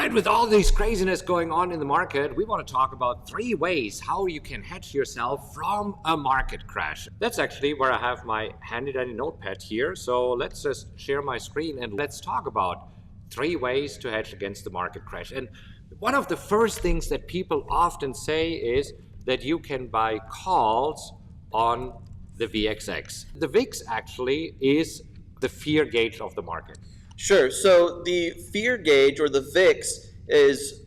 Right, with all this craziness going on in the market, we want to talk about 3 ways how you can hedge yourself from a market crash. That's actually where I have my handy dandy notepad here. So let's just share my screen and let's talk about 3 ways to hedge against the market crash. And one of the first things that people often say is that you can buy calls on the VXX. The VIX actually is the fear gauge of the market. Sure. So the fear gauge, or the VIX, is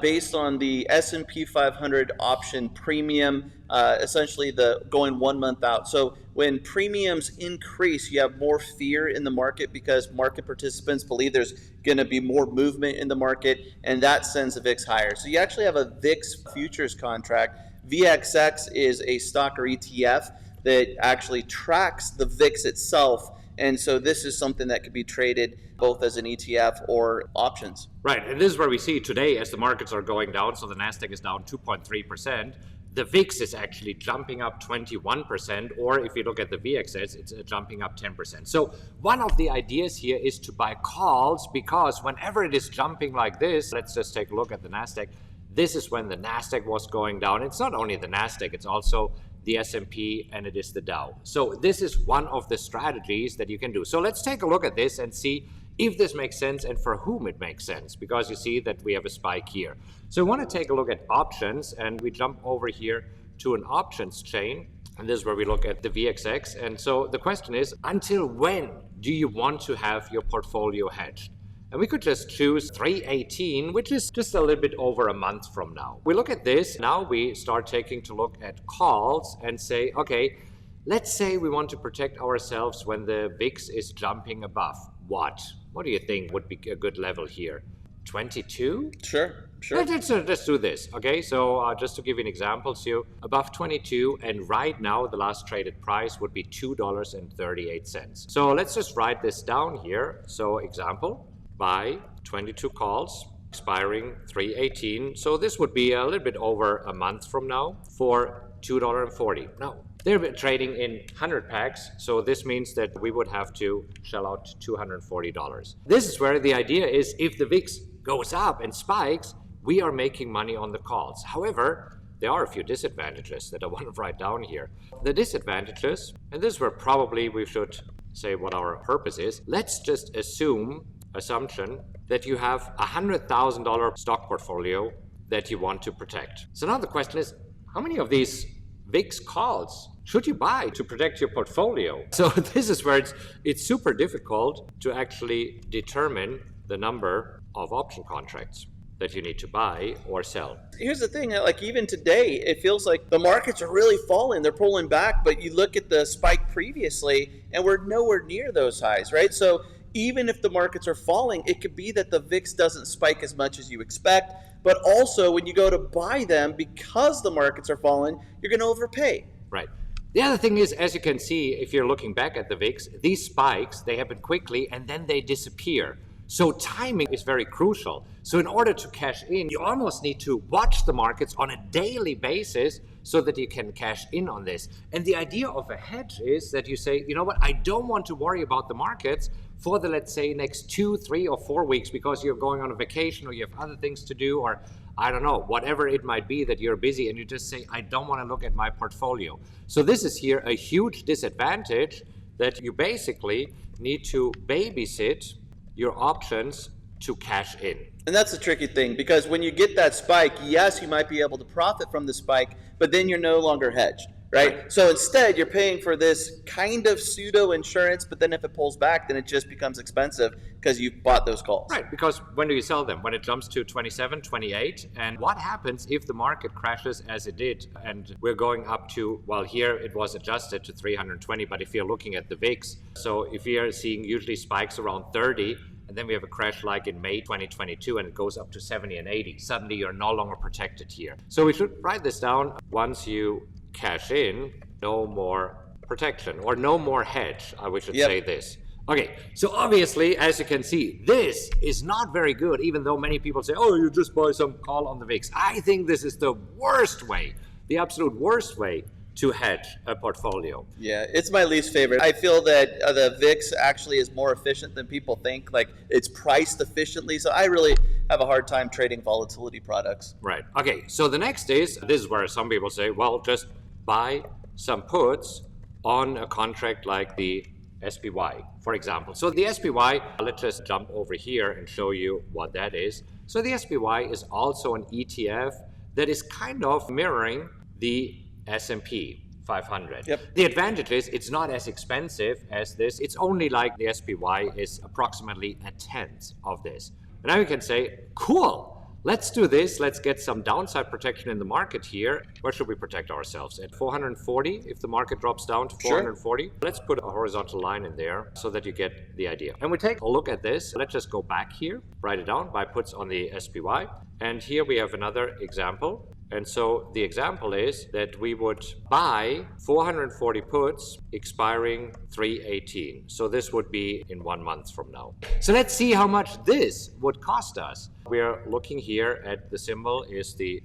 based on the S&P 500 option premium, essentially the going 1 month out. So when premiums increase, you have more fear in the market because market participants believe there's going to be more movement in the market, and that sends the VIX higher. So you actually have a VIX futures contract. VXX is a stock or ETF that actually tracks the VIX itself. And so this is something that could be traded both as an ETF or options. Right, and this is where we see today as the markets are going down. So the Nasdaq is down 2.3%. The VIX is actually jumping up 21%, or if you look at the VXS, it's jumping up 10%. So one of the ideas here is to buy calls, because whenever it is jumping like this, let's just take a look at the Nasdaq. This is when the Nasdaq was going down. It's not only the Nasdaq, it's also the S&P, and it is the Dow. So this is one of the strategies that you can do. So let's take a look at this and see if this makes sense and for whom it makes sense, because you see that we have a spike here. So we want to take a look at options, and we jump over here to an options chain, and this is where we look at the VXX. And so the question is, until when do you want to have your portfolio hedged? And we could just choose 318, which is just a little bit over a month from now. We look at this, now we start taking to look at calls and say, okay, let's say we want to protect ourselves when the VIX is jumping above. What? What do you think would be a good level here? 22? Sure. Let's do this, okay? So just to give you an example, so above 22, and right now the last traded price would be $2.38. So let's just write this down here. So example, buy 22 calls, expiring 318. So this would be a little bit over a month from now for $2.40. Now, they're trading in 100 packs, so this means that we would have to shell out $240. This is where the idea is, if the VIX goes up and spikes, we are making money on the calls. However, there are a few disadvantages that I want to write down here. The disadvantages, and this is where probably we should say what our purpose is. Let's just assumption that you have a $100,000 stock portfolio that you want to protect. So now the question is, how many of these VIX calls should you buy to protect your portfolio? So this is where it's super difficult to actually determine the number of option contracts that you need to buy or sell. Here's the thing, like even today, it feels like the markets are really falling. They're pulling back, but you look at the spike previously and we're nowhere near those highs, right? So even if the markets are falling, it could be that the VIX doesn't spike as much as you expect, but also when you go to buy them, because the markets are falling, you're going to overpay. Right. The other thing is, as you can see, if you're looking back at the VIX, these spikes, they happen quickly and then they disappear. So timing is very crucial. So in order to cash in, you almost need to watch the markets on a daily basis so that you can cash in on this. And the idea of a hedge is that you say, you know what, I don't want to worry about the markets for the, let's say, next 2, 3, or 4 weeks because you're going on a vacation or you have other things to do, or I don't know, whatever it might be that you're busy, and you just say, I don't want to look at my portfolio. So this is here a huge disadvantage, that you basically need to babysit your options to cash in. And that's the tricky thing, because when you get that spike, yes, you might be able to profit from the spike, but then you're no longer hedged, right? So instead, you're paying for this kind of pseudo insurance, but then if it pulls back, then it just becomes expensive because you bought those calls. Right, because when do you sell them? When it jumps to 27, 28? And what happens if the market crashes as it did? And we're going up to, well, here it was adjusted to 320, but if you're looking at the VIX, so if you're seeing usually spikes around 30, and then we have a crash like in May 2022 and it goes up to 70 and 80. Suddenly you're no longer protected here. So we should write this down. Once you cash in, no more protection, or no more hedge, we should say this. Okay, so obviously, as you can see, this is not very good, even though many people say, oh, you just buy some call on the VIX. I think this is the worst way, the absolute worst way to hedge a portfolio. Yeah, it's my least favorite. I feel that the VIX actually is more efficient than people think. Like, it's priced efficiently. So I really have a hard time trading volatility products. Right. Okay. So the next is, this is where some people say, well, just buy some puts on a contract like the SPY, for example. So the SPY, let's just jump over here and show you what that is. So the SPY is also an ETF that is kind of mirroring the S&P 500. Yep. The advantage is it's not as expensive as this. It's only like the SPY is approximately a tenth of this. And now you can say, cool, let's do this. Let's get some downside protection in the market here. Where should we protect ourselves? At 440, if the market drops down to 440? Sure. Let's put a horizontal line in there so that you get the idea. And we take a look at this. Let's just go back here, write it down, buy puts on the SPY. And here we have another example. And so the example is that we would buy 440 puts expiring 3/18. So this would be in 1 month from now. So let's see how much this would cost us. We're looking here at the symbol is the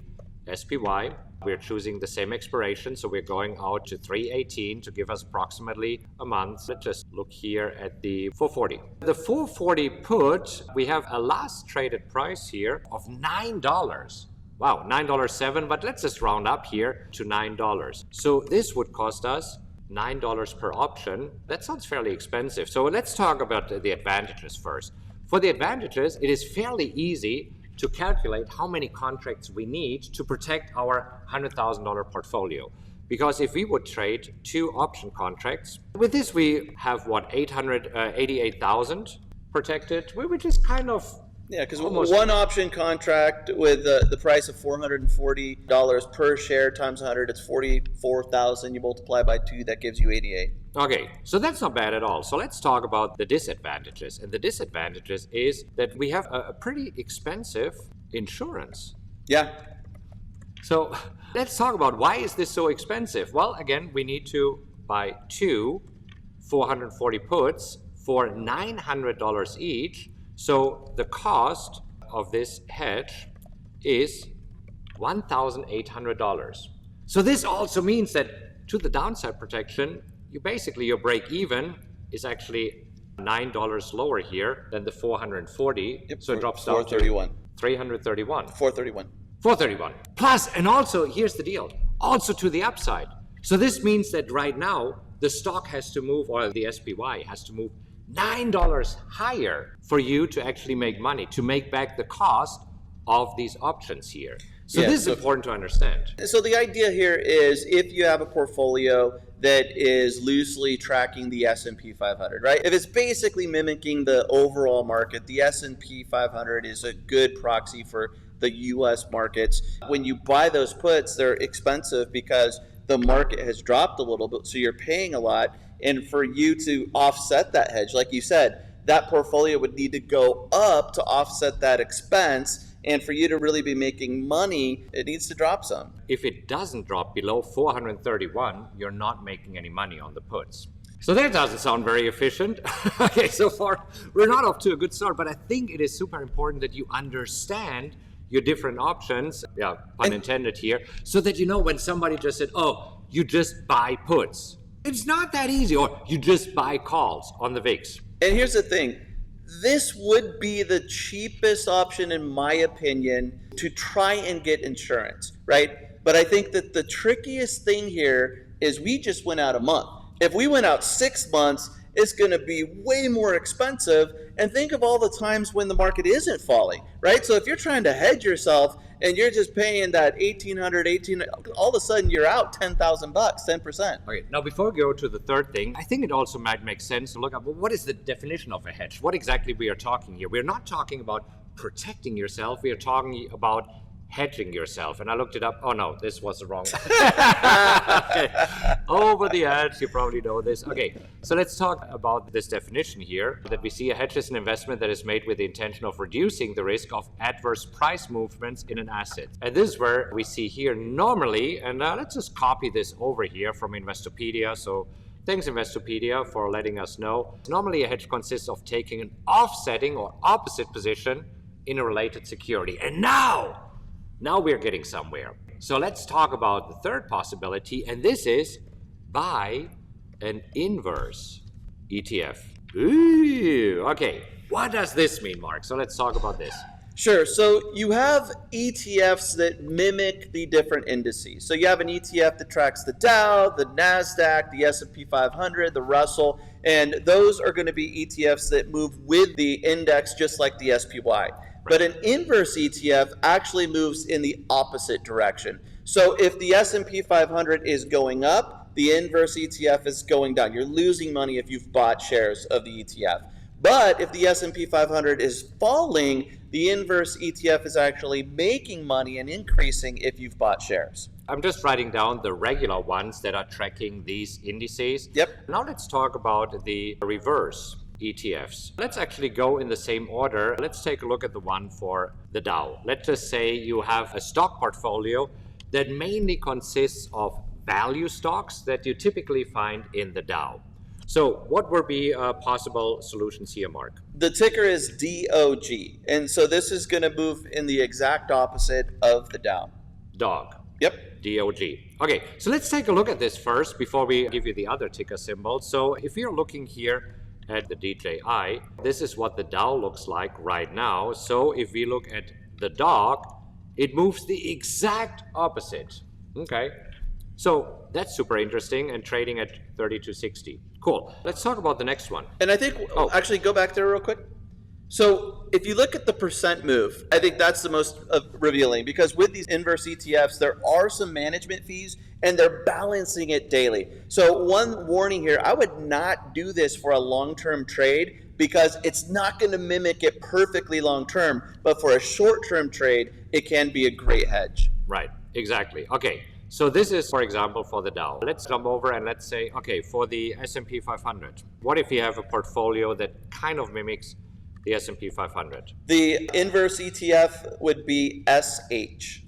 SPY. We're choosing the same expiration. So we're going out to 3/18 to give us approximately a month. Let's just look here at the 440. The 440 put, we have a last traded price here of $9. Wow, $9.07, but let's just round up here to $9. So this would cost us $9 per option. That sounds fairly expensive. So let's talk about the advantages first. For the advantages, it is fairly easy to calculate how many contracts we need to protect our $100,000 portfolio. Because if we would trade 2 option contracts, with this we have what, 88,000 protected, which is kind of yeah, because one option contract with the price of $440 per share times 100, it's 44,000. You multiply by 2, that gives you 88. Okay, so that's not bad at all. So let's talk about the disadvantages. And the disadvantages is that we have a pretty expensive insurance. Yeah. So let's talk about why is this so expensive? Well, again, we need to buy 2 440 puts for $900 each. So the cost of this hedge is $1,800. So this also means that to the downside protection, your break even is actually $9 lower here than the 440. Yep, so it drops down to 331. 431. Plus, and also, here's the deal, also to the upside. So this means that right now, the stock has to move, or the SPY has to move $9 higher for you to actually make money, to make back the cost of these options here. So this is important to understand. So the idea here is if you have a portfolio that is loosely tracking the S&P 500, right? If it's basically mimicking the overall market, the S&P 500 is a good proxy for the US markets. When you buy those puts, they're expensive because the market has dropped a little bit, so you're paying a lot. And for you to offset that hedge, like you said, that portfolio would need to go up to offset that expense. And for you to really be making money, it needs to drop some. If it doesn't drop below 431, you're not making any money on the puts. So that doesn't sound very efficient. Okay, so far we're not off to a good start, but I think it is super important that you understand your different options, yeah, pun intended here, so that you know when somebody just said, oh, you just buy puts. It's not that easy, or you just buy calls on the VIX. And here's the thing. This would be the cheapest option, in my opinion, to try and get insurance, right? But I think that the trickiest thing here is we just went out a month. If we went out 6 months, it's going to be way more expensive. And think of all the times when the market isn't falling, right? So if you're trying to hedge yourself and you're just paying that $1,800, all of a sudden you're out $10,000, 10%. Okay, now before we go to the third thing, I think it also might make sense to look up, well, what is the definition of a hedge? What exactly we are talking here? We're not talking about protecting yourself. We are talking about hedging yourself. And I looked it up. Oh no, this was the wrong. Okay. Over the edge, you probably know this. Okay, so let's talk about this definition here, that we see a hedge is an investment that is made with the intention of reducing the risk of adverse price movements in an asset. And this is where we see here normally, and let's just copy this over here from Investopedia. So thanks Investopedia for letting us know. Normally a hedge consists of taking an offsetting or opposite position in a related security. And now we're getting somewhere. so let's talk about the third possibility, and this is buy an inverse ETF. Ooh, okay. What does this mean, Mark? So let's talk about this. Sure. So you have ETFs that mimic the different indices. So you have an ETF that tracks the Dow, the NASDAQ, the S&P 500, the Russell, and those are going to be ETFs that move with the index just like the SPY. But an inverse ETF actually moves in the opposite direction. So if the S&P 500 is going up, the inverse ETF is going down. You're losing money if you've bought shares of the ETF. But if the S&P 500 is falling, the inverse ETF is actually making money and increasing if you've bought shares. I'm just writing down the regular ones that are tracking these indices. Yep. Now let's talk about the reverse ETFs. Let's actually go in the same order. Let's take a look at the one for the Dow. Let's just say you have a stock portfolio that mainly consists of value stocks that you typically find in the Dow. So what would be possible solutions here, Mark? The ticker is DOG, and so this is going to move in the exact opposite of the Dow. Dog. Yep. DOG. Okay, so let's take a look at this first before we give you the other ticker symbol. So if you're looking here at the DJI, this is what the Dow looks like right now. So if we look at the dog, it moves the exact opposite. Okay, so that's super interesting and trading at 32.60. Cool. Let's talk about the next one. And I think, actually go back there real quick. So if you look at the percent move, I think that's the most revealing, because with these inverse ETFs, there are some management fees and they're balancing it daily. So one warning here, I would not do this for a long-term trade because it's not going to mimic it perfectly long-term, but for a short-term trade, it can be a great hedge. Right, exactly. Okay. So this is, for example, for the Dow. Let's jump over and let's say, okay, for the S&P 500, what if you have a portfolio that kind of mimics the S&P 500? The inverse ETF would be SH.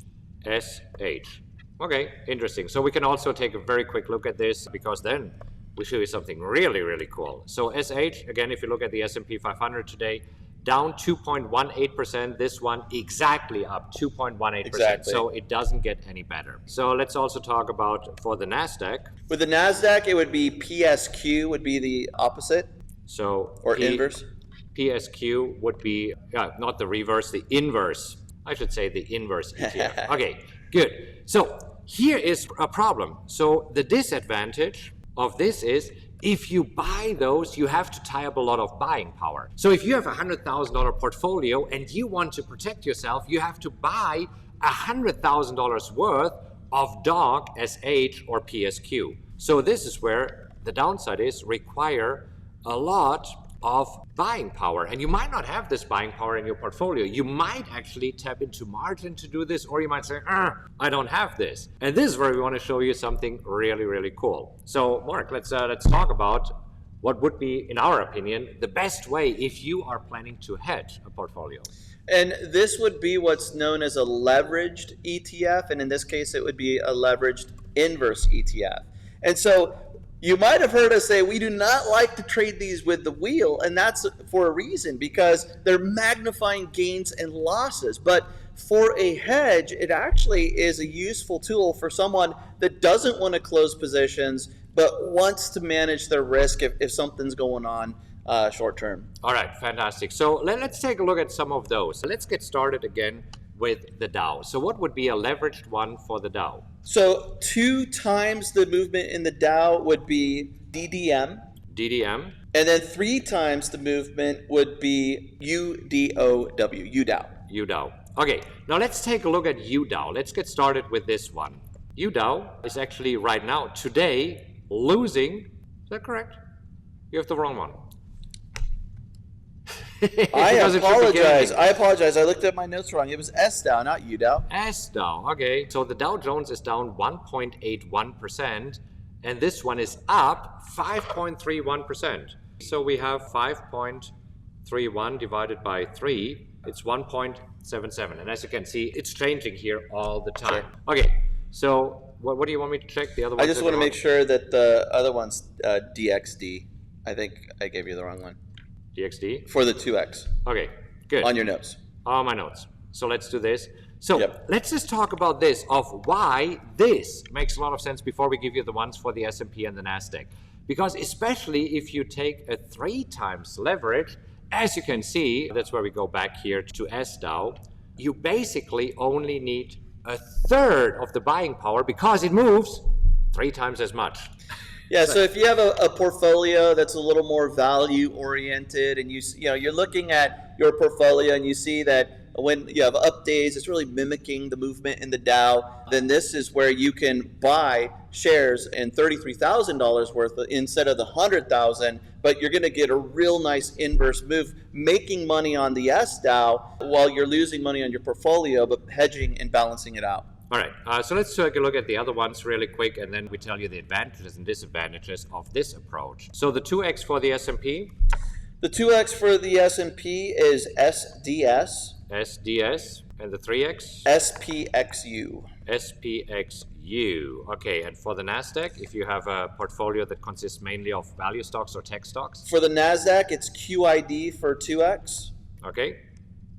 SH. Okay, interesting. So we can also take a very quick look at this, because then we show you something really, really cool. So SH, again, if you look at the S&P 500 today, down 2.18%. This one exactly up 2.18%. Exactly. So it doesn't get any better. So let's also talk about for the NASDAQ. With the NASDAQ, it would be PSQ would be the opposite. So or inverse. PSQ would be, not the reverse, the inverse. I should say the inverse ETF. Okay, good. So here is a problem. So the disadvantage of this is, if you buy those, you have to tie up a lot of buying power. So if you have a $100,000 portfolio and you want to protect yourself, you have to buy $100,000 worth of DOG, SH, or PSQ. So this is where the downside is, require a lot of buying power. And you might not have this buying power in your portfolio. You might actually tap into margin to do this, or you might say, I don't have this. And this is where we want to show you something really, really cool. So Mark, let's talk about what would be, in our opinion, the best way if you are planning to hedge a portfolio. And this would be what's known as a leveraged ETF. And in this case, it would be a leveraged inverse ETF. And so you might have heard us say we do not like to trade these with the wheel, and that's for a reason, because they're magnifying gains and losses. But for a hedge, it actually is a useful tool for someone that doesn't want to close positions but wants to manage their risk if something's going on short term. All right, fantastic. So let's take a look at some of those. Let's get started again with the Dow. So what would be a leveraged one for the Dow? So 2 times the movement in the Dow would be DDM. DDM. And then 3 times the movement would be UDOW, UDOW. UDOW. Okay, now let's take a look at UDOW. Let's get started with this one. UDOW is actually right now, today, losing. Is that correct? You have the wrong one. I apologize. I looked at my notes wrong. It was SDOW, not UDOW. SDOW. Okay. So the Dow Jones is down 1.81%, and this one is up 5.31%. So we have 5.31 divided by 3. It's 1.77. And as you can see, it's changing here all the time. Sure. Okay. So what do you want me to check? The other one? I just want to make sure that the other one's DXD. I think I gave you the wrong one. DXD? For the 2X. Okay, good. On your notes. On my notes. So let's do this. So Yep. let's just talk about this, of why this makes a lot of sense before we give you the ones for the S&P and the NASDAQ. Because especially if you take a 3 times leverage, as you can see, that's where we go back here to SDAO, you basically only need a third of the buying power because it moves 3 times as much. Yeah, so if you have a portfolio that's a little more value oriented, and you're looking at your portfolio and you see that when you have up days, it's really mimicking the movement in the Dow, then this is where you can buy shares in $33,000 worth instead of the 100,000, but you're going to get a real nice inverse move, making money on the SDAO while you're losing money on your portfolio, but hedging and balancing it out. All right, so let's take a look at the other ones really quick, and then we tell you the advantages and disadvantages of this approach. So the 2x for the S&P. The 2x for the S&P is SDS. SDS. And the 3x? SPXU. SPXU. Okay, and for the NASDAQ, if you have a portfolio that consists mainly of value stocks or tech stocks? For the NASDAQ, it's QID for 2x. Okay.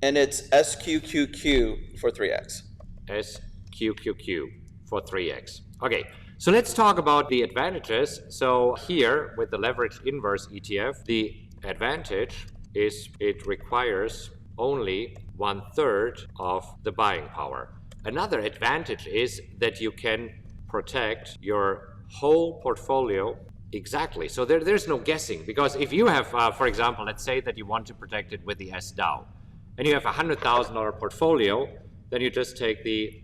And it's SQQQ for 3x. SQQQ for 3x. Okay, so let's talk about the advantages. So here, with the leveraged inverse ETF, the advantage is it requires only 1/3 of the buying power. Another advantage is that you can protect your whole portfolio exactly. So there's no guessing, because if you have, for example, let's say that you want to protect it with the SDAO, and you have a $100,000 portfolio, then you just take the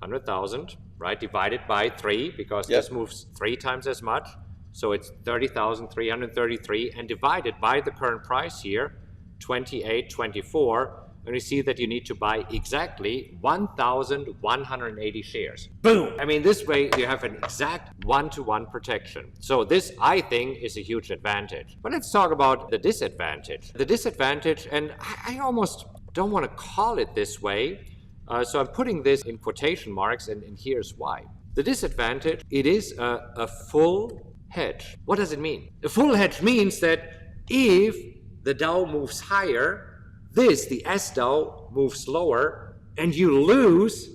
100,000, right, divided by 3, because this moves 3 times as much. So it's 30,333, and divided by the current price here, 28.24, and you see that you need to buy exactly 1,180 shares. Boom! I mean, this way you have an exact 1-to-1 protection. So this, I think, is a huge advantage. But let's talk about the disadvantage. The disadvantage, and I almost don't want to call it this way, so I'm putting this in quotation marks, and here's why. The disadvantage, it is a full hedge. What does it mean? A full hedge means that if the Dow moves higher, the SDAO moves lower, and you lose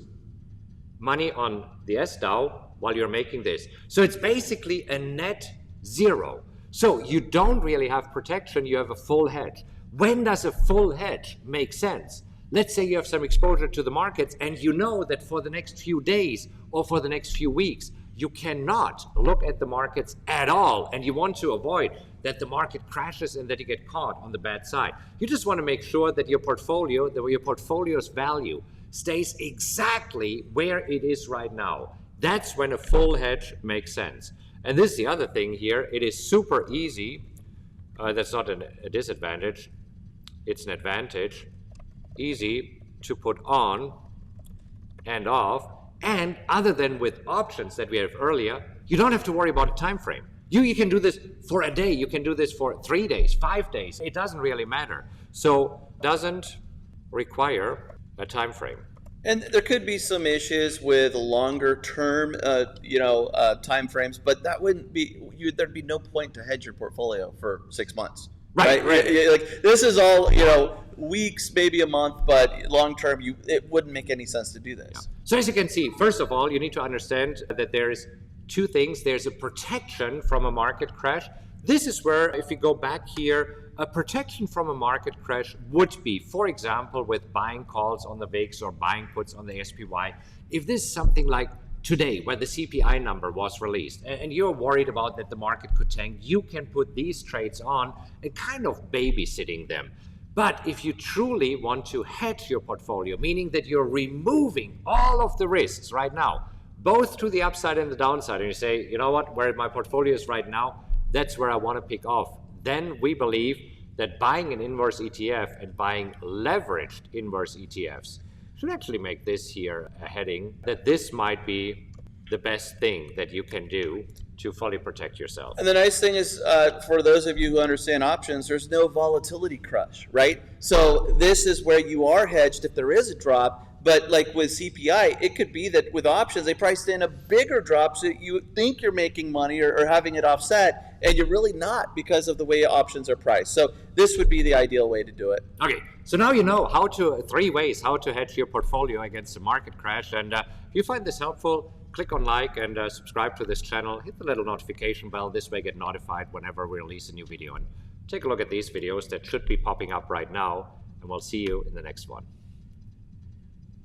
money on the SDAO while you're making this. So it's basically a net zero. So you don't really have protection, you have a full hedge. When does a full hedge make sense? Let's say you have some exposure to the markets and you know that for the next few days or for the next few weeks, you cannot look at the markets at all, and you want to avoid that the market crashes and that you get caught on the bad side. You just want to make sure that your portfolio's value stays exactly where it is right now. That's when a full hedge makes sense. And this is the other thing here. It is super easy. That's not a disadvantage. It's an advantage. Easy to put on and off. And other than with options that we have earlier, you don't have to worry about a time frame. You can do this for a day. You can do this for 3 days, 5 days. It doesn't really matter. So doesn't require a time frame. And there could be some issues with longer term, time frames, but that wouldn't be. There'd be no point to hedge your portfolio for 6 months. Right. Like this is all weeks, maybe a month, but long term, it wouldn't make any sense to do this. Yeah. So as you can see, first of all, you need to understand that there is 2 things. There's a protection from a market crash. This is where, if you go back here, a protection from a market crash would be, for example, with buying calls on the VIX or buying puts on the SPY. If this is something like today, where the CPI number was released, and you're worried about that the market could tank, you can put these trades on and kind of babysitting them. But if you truly want to hedge your portfolio, meaning that you're removing all of the risks right now, both to the upside and the downside, and you say, you know what, where my portfolio is right now, that's where I want to pick off, then we believe that buying an inverse ETF and buying leveraged inverse ETFs should actually make this here a heading, that this might be the best thing that you can do to fully protect yourself. And the nice thing is, for those of you who understand options, there's no volatility crush, right? So this is where you are hedged if there is a drop. But like with CPI, it could be that with options, they priced in a bigger drop, so you think you're making money or having it offset, and you're really not because of the way options are priced. So this would be the ideal way to do it. Okay, so now you know three ways how to hedge your portfolio against a market crash. And if you find this helpful, click on like and subscribe to this channel. Hit the little notification bell. This way, get notified whenever we release a new video. And take a look at these videos that should be popping up right now. And we'll see you in the next one.